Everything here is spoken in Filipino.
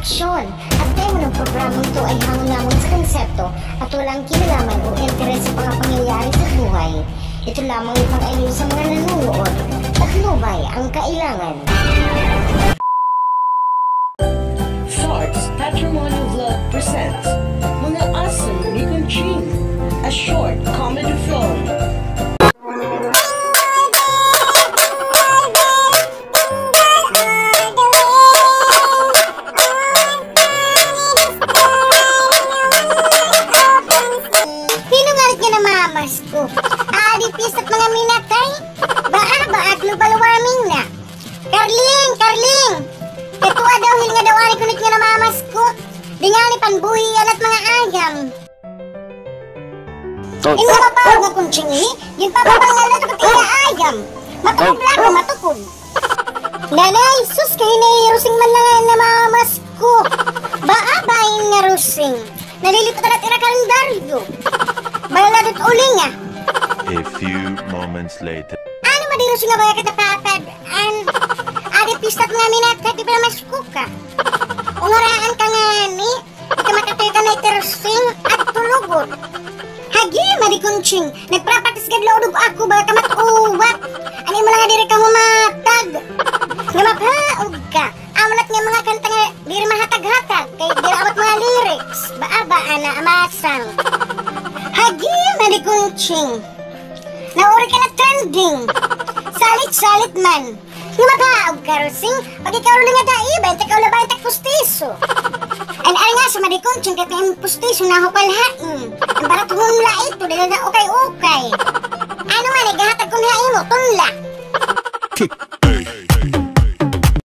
aksyon. At kaya mo ng programang ito ay hangon lamang sa konsepto at walang kinalaman o interes sa mga pangyayari sa buhay. Ito lamang ipang-aliw sa mga nanunood at lubay ang kailangan. Farts Patrimonial Vlog presents Mga Asong ni Kunching, a short comedy film. Adipis at mga minatay, ba at global warming na. Karling! Ketua daw hil nga daw ari kunit nga namamas ko. Di nga ni panbuhian at mga agam. Ino mapawag nga kunching ini, yung papapangal na tukot ina agam. Matukog matukog. Nanay, sus kayo na rusing man lang nga namamas ko. Baabayin nga rusing. Nalilipot na tira kalendaryo. Baladot uling nga. A few moments later. Ano madirus nga ba katapatad? Adipis at mga minatay, di ba na maskuka? Ungaraan ka nga ni, ika makatoy ka na itirusing at tulugot. Hagi, marikunching, nagprapatis gadlaudog ako ba kamatuwat? Ano mo lang nga diri ka humatag? Nga mapaog ka, amunat nga mga kanta nga diri mahatag-hatag, kay diri abot mga lyrics, baabaan na amasang. Hagi, marikunching, nauri ka na trending, salit man. Nga mapaog ka, Rosing, pag ikaw rin nga daiba, ikaw labayan tak pustiso. Ang ari nga sa marikunching, kaya yung pustiso na hupalhain. Ang barat hunla ito, dahil na ukay-ukay. Ano man, igahatag kong hain mo, tunla.